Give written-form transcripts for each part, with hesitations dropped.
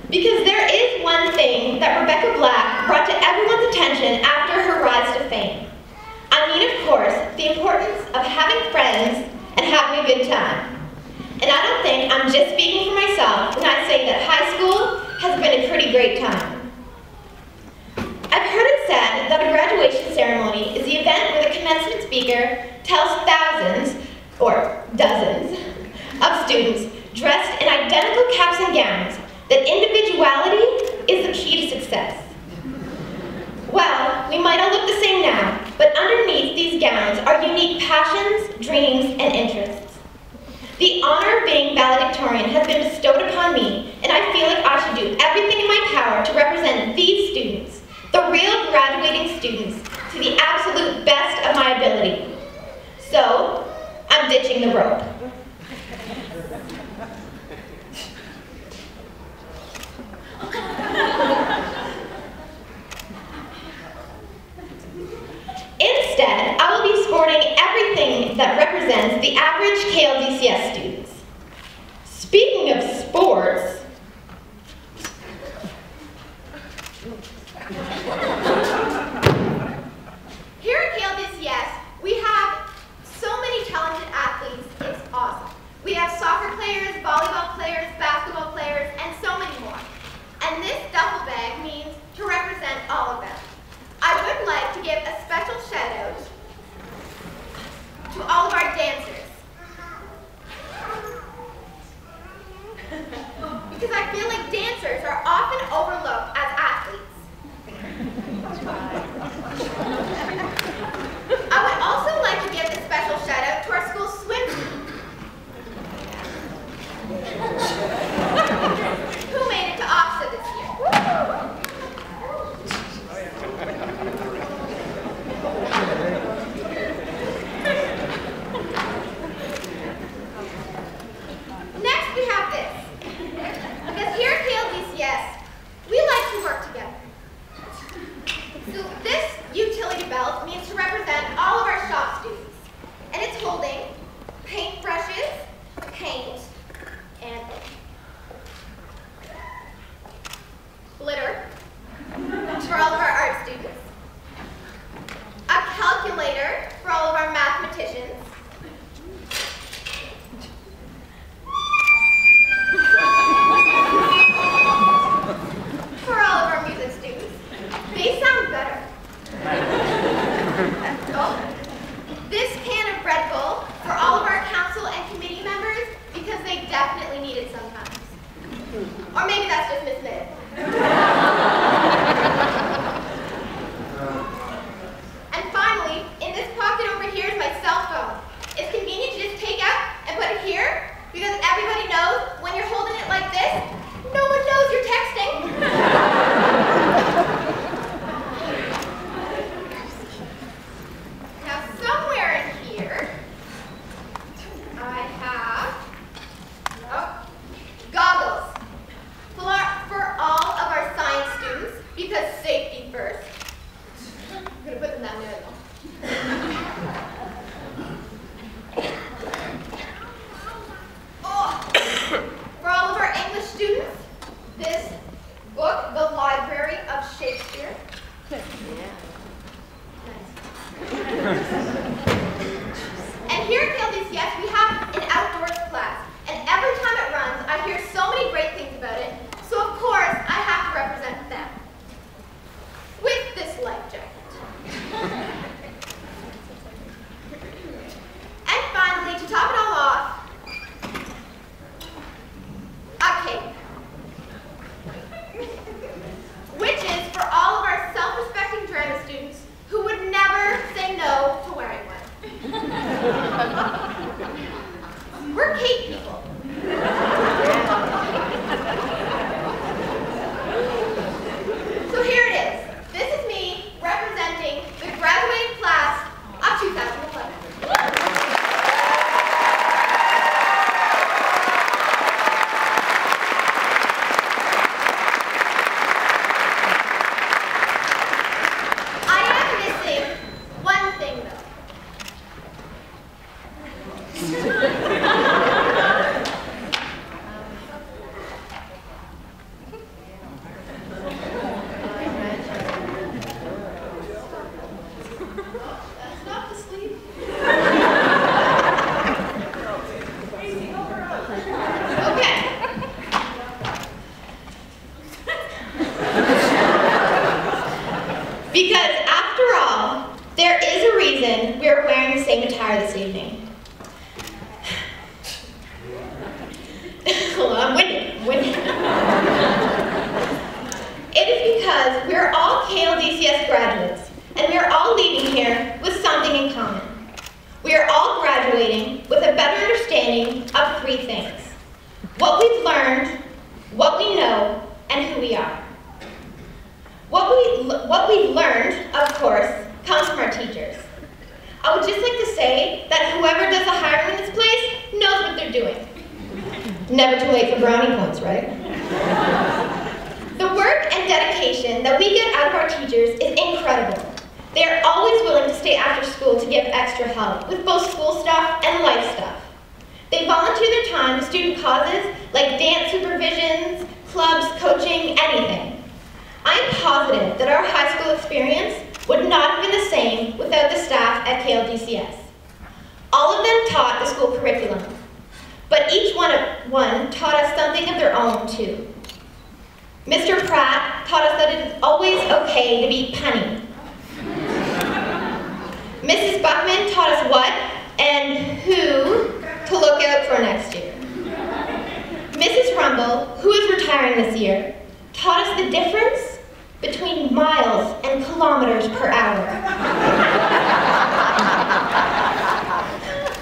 Because there is one thing that Rebecca Black brought to everyone's attention after her rise to fame. I mean, of course, the importance of having friends and having a good time. And I don't think I'm just speaking for myself when I say that high school has been a pretty great time. I've heard it said that a graduation ceremony is the event where the commencement speaker tells thousands, or dozens, of students dressed in identical caps and gowns that individuality is the key to success. Well, we might all look the same now, but underneath these gowns are unique passions, dreams, and interests. The honor of being valedictorian has been bestowed upon me, and I feel like I should do everything in my power to represent these students, the real graduating students, to the absolute best of my ability. So, I'm ditching the rope. Instead, I will be sporting everything that represents the average K.L.D.C.S students. Speaking of sports, here at K.L.D.C.S, we have so many talented athletes, it's awesome. We have soccer players, volleyball players, basketball players, and so many more. And this duffel bag means to represent all of them. I would like to give a special shout out to all of our dancers. Because I feel like dancers are often overlooked as athletes. I would also like to give a special shout out to our school swim team, who made it to OFSA this year. Next we have this. Because here at K.L.D.C.S, we like to work together. So this utility belt means to represent all of our shop students. And it's holding paintbrushes, paint, and glitter for all of our art students, a calculator for all of our mathematicians, for all of our music students. They sound better. Oh, this can of Red Bull for all of our council and committee members because they definitely need it sometimes. Or maybe that's just Miss Mid. And finally, in this pocket over here is my cell phone. It's convenient to just take out and put it here because everybody knows when you're holding it like this, no one knows you're texting. Now somewhere in here, I have goggles for all of our same attire this evening. Well, I'm winning. It is because we are all KLDCS graduates, and we are all leaving here with something in common. We are all graduating with a better understanding of three things: what we've learned, what we know, and who we are. What we've learned, of course, comes from our teachers. I would just like to say that whoever does the hiring in this place knows what they're doing. Never too late for brownie points, right? The work and dedication that we get out of our teachers is incredible. They are always willing to stay after school to give extra help with both school stuff and life stuff. They volunteer their time to student causes like dance supervisions, clubs, coaching, anything. I am positive that our high school experience would not have been the same without the staff at K.L.D.C.S. All of them taught the school curriculum, but each one taught us something of their own too. Mr. Pratt taught us that it is always okay to be punny. Mrs. Buckman taught us what and who to look out for next year. Mrs. Rumble, who is retiring this year, taught us the difference between miles and kilometers per hour.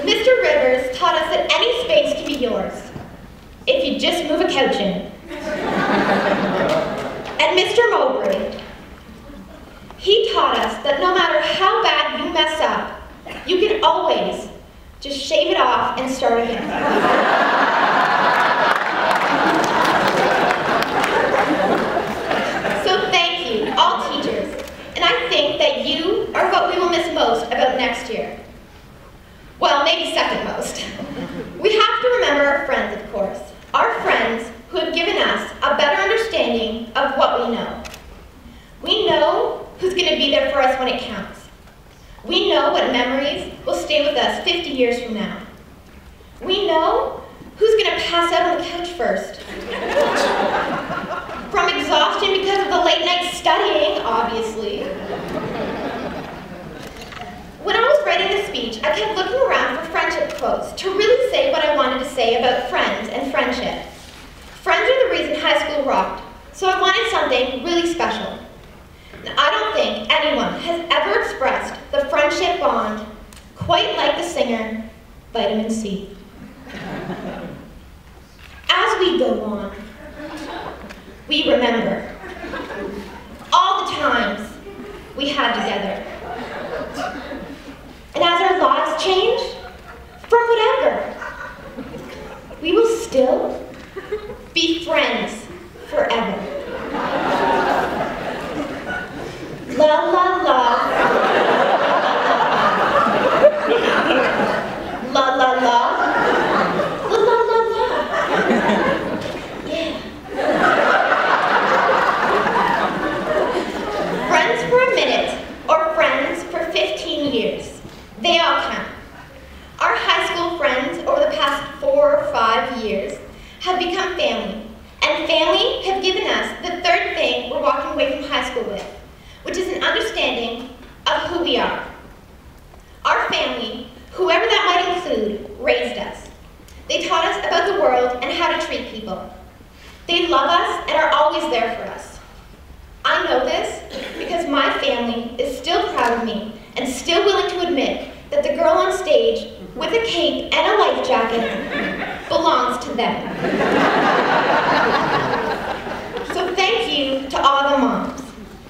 Mr. Rivers taught us that any space can be yours if you just move a couch in. And Mr. Mowbray, he taught us that no matter how bad you mess up, you can always just shave it off and start again. So thank you, all teachers, and I think that you are what we will miss most about next year. Well, maybe second most. We have to remember our friends, of course. Our friends who have given us a better understanding of what we know. We know who's going to be there for us when it counts. We know what memories will stay with us 50 years from now. We know who's going to pass out on the couch first. From exhaustion because of the late night studying, obviously. When I was writing this speech, I kept looking around for friendship quotes to really say what I wanted to say about friends and friendship. Friends are the reason high school rocked, so I wanted something really special. Now, I don't think anyone has ever expressed the friendship bond quite like the singer Vitamin C. As we go on, we remember all the times we had together. And as our lives change, from whatever, we will still be friends forever. La la la. La la la. La la la la. Yeah. Friends for a minute or friends for 15 years. They all count. Our high school friends over the past 4 or 5 years have become family, and family have given us the third thing we're walking away from high school with, which is an understanding of who we are. Our family, whoever that might include, raised us. They taught us about the world and how to treat people. They love us and are always there for us. I know this because my family is still proud of me and still willing to admit that the girl on stage with a cape and a life jacket belongs to them. So thank you to all the moms,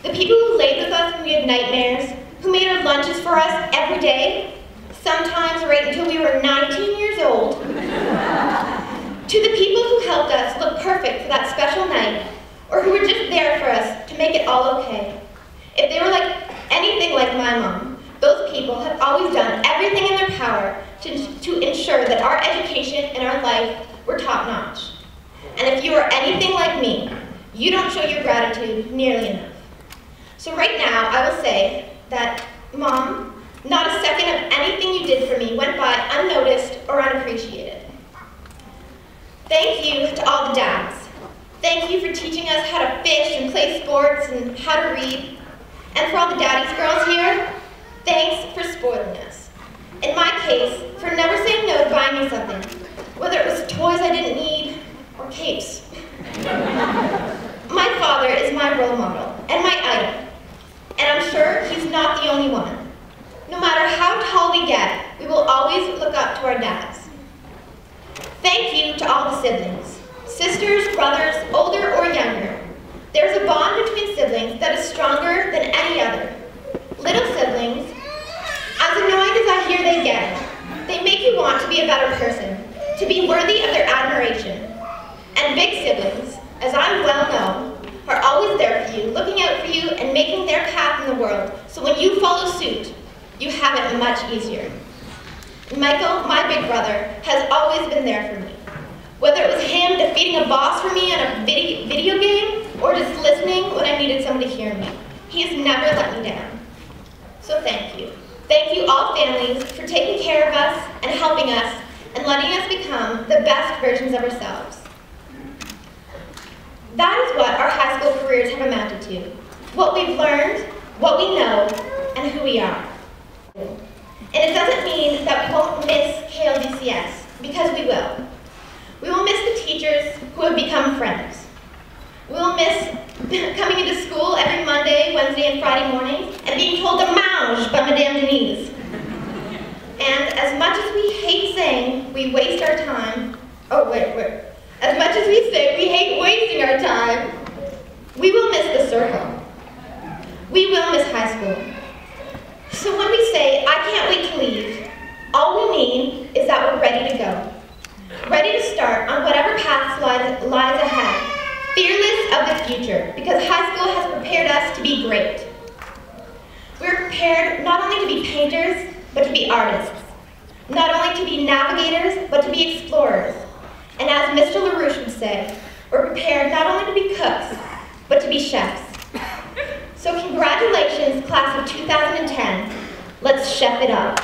the people who laid with us when we had nightmares, who made our lunches for us every day, sometimes right until we were 19 years old, to the people who helped us look perfect for that special night, or who were just there for us to make it all okay. If they were anything like my mom, those people have always done everything in their power to ensure that our education and our life were top-notch. And if you are anything like me, you don't show your gratitude nearly enough. So right now, I will say that, Mom, not a second of anything you did for me went by unnoticed or unappreciated. Thank you to all the dads. Thank you for teaching us how to fish and play sports and how to read. And for all the daddy's girls here, thanks for spoiling us. In my case, for never saying no to buying me something, whether it was toys I didn't need or capes. My father is my role model and my idol, and I'm sure he's not the only one. No matter how tall we get, we will always look up to our dads. Thank you to all the siblings, sisters, brothers, older or younger. There's a bond between siblings that is stronger than any other. Little siblings, as annoying as I hear they get, they make you want to be a better person, to be worthy of their admiration. And big siblings, as I well know, are always there for you, looking out for you and making their path in the world, so when you follow suit, you have it much easier. Michael, my big brother, has always been there for me. Whether it was him defeating a boss for me on a video game, or just listening when I needed somebody to hear me, he has never let me down. So thank you. Thank you all families for taking care of us and helping us and letting us become the best versions of ourselves. That is what our high school careers have amounted to. What we've learned, what we know, and who we are. And it doesn't mean that we won't miss K.L.D.C.S, because we will. We will miss the teachers who have become friends. We will miss coming into school every Monday, Wednesday, and Friday mornings and being told to mange by Madame Denise. And as much as we hate saying we waste our time, as much as we say we hate wasting our time, we will miss the circle. We will miss high school. So when we say, I can't wait to leave, all we mean is that we're ready to go. Ready to start on whatever path lies ahead. Fearless of the future, because high school has prepared us to be great. We're prepared not only to be painters, but to be artists. Not only to be navigators, but to be explorers. And as Mr. LaRouche would say, we're prepared not only to be cooks, but to be chefs. So congratulations, class of 2010. Let's chef it up.